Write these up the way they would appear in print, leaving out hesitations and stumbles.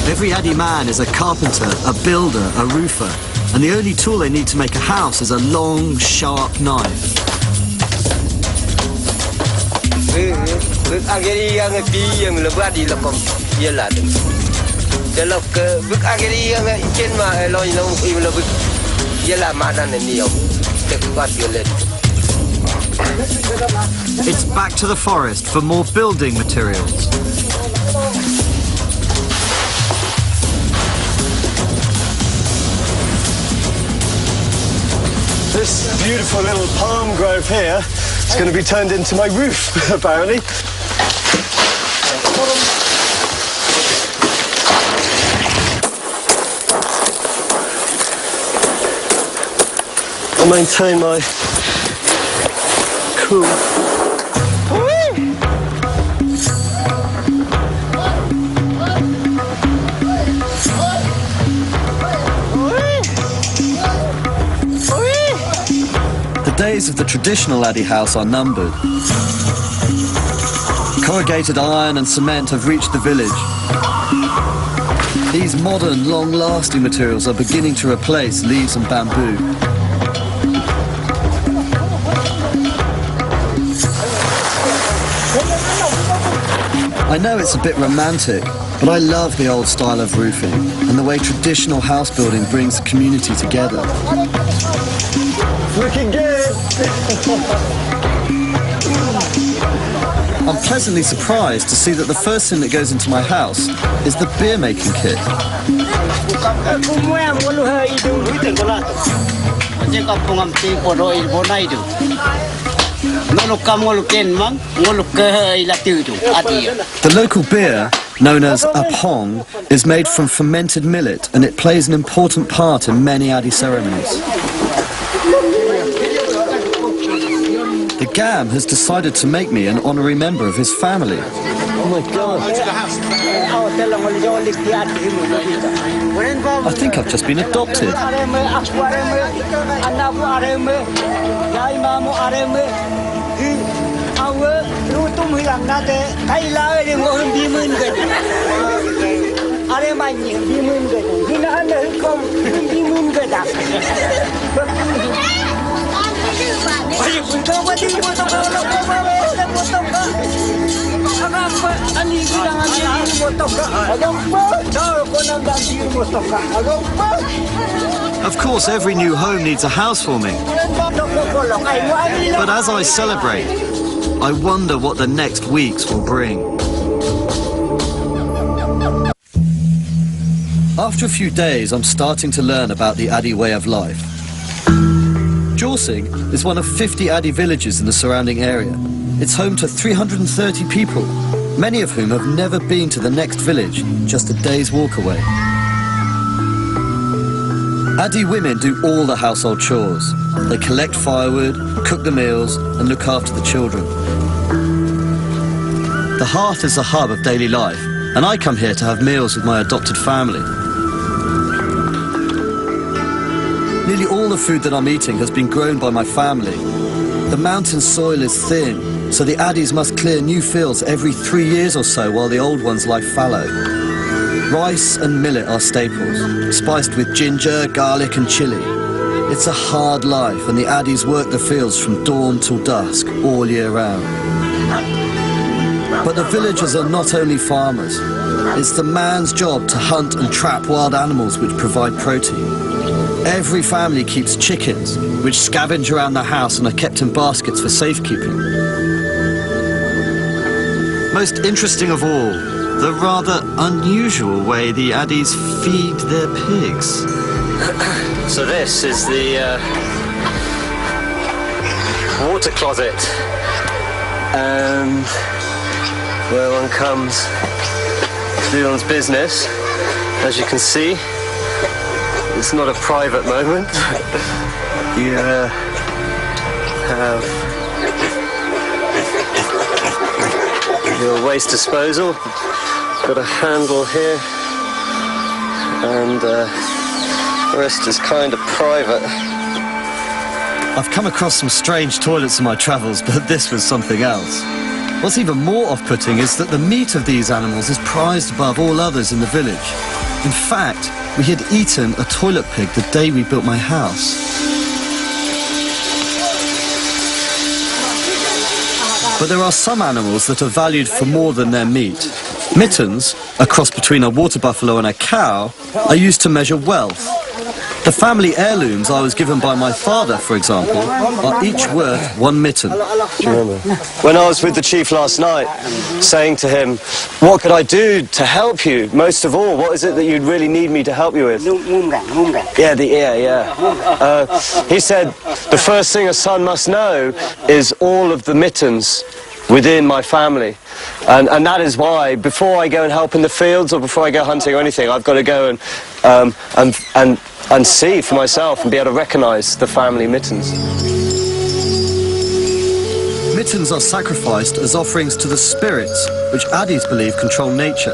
Every Addy man is a carpenter, a builder, a roofer, and the only tool they need to make a house is a long, sharp knife. It's back to the forest for more building materials. This beautiful little palm grove here is going to be turned into my roof, apparently. I'll maintain my cool. The days of the traditional Addy house are numbered. Corrugated iron and cement have reached the village. These modern, long-lasting materials are beginning to replace leaves and bamboo. I know it's a bit romantic, but I love the old style of roofing and the way traditional house building brings the community together. Looking good! I'm pleasantly surprised to see that the first thing that goes into my house is the beer making kit. The local beer, known as apong, is made from fermented millet, and it plays an important part in many Addy ceremonies. The Gam has decided to make me an honorary member of his family. Oh my God. I think I've just been adopted. Of course, every new home needs a house for me. But as I celebrate, I wonder what the next weeks will bring. After a few days, I'm starting to learn about the Addy way of life. Jorsing is one of 50 Addy villages in the surrounding area. It's home to 330 people, many of whom have never been to the next village, just a day's walk away. Addy women do all the household chores. They collect firewood, cook the meals, and look after the children. The hearth is the hub of daily life, and I come here to have meals with my adopted family. Nearly all the food that I'm eating has been grown by my family. The mountain soil is thin, so the Addies must clear new fields every 3 years or so while the old ones lie fallow. Rice and millet are staples, spiced with ginger, garlic and chili. It's a hard life, and the Addies work the fields from dawn till dusk, all year round. But the villagers are not only farmers. It's the man's job to hunt and trap wild animals which provide protein. Every family keeps chickens, which scavenge around the house and are kept in baskets for safekeeping. Most interesting of all, the rather unusual way the Addies feed their pigs. So this is the water closet, and where one comes to do one's business. As you can see, it's not a private moment. You have your waste disposal. Got a handle here, and the rest is kind of private. I've come across some strange toilets in my travels, but this was something else. What's even more off-putting is that the meat of these animals is prized above all others in the village. In fact, we had eaten a toilet pig the day we built my house. But there are some animals that are valued for more than their meat. Mittens, a cross between a water buffalo and a cow, are used to measure wealth. The family heirlooms I was given by my father, for example, are each worth 1 mitten. Do you remember? When I was with the chief last night, saying to him, what could I do to help you? Most of all, what is it that you'd really need me to help you with? Yeah, the ear, yeah. He said, the first thing a son must know is all of the mittens within my family. And that is why, before I go and help in the fields or before I go hunting or anything, I've got to go and see for myself and be able to recognize the family mittens. Mittens are sacrificed as offerings to the spirits, which Addis believe control nature.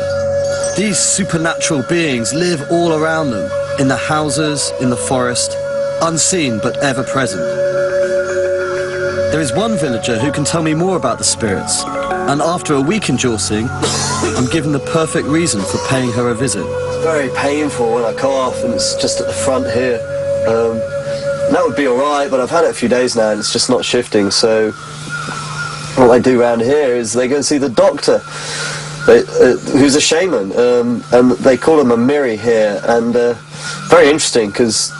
These supernatural beings live all around them, in the houses, in the forest, unseen but ever present. There is one villager who can tell me more about the spirits, and after a week in Jorsing, I'm given the perfect reason for paying her a visit. It's very painful when I cough, and it's just at the front here. That would be alright, but I've had it a few days now and it's just not shifting, so what they do around here is they go and see the doctor, who's a shaman, and they call him a Miri here, and very interesting because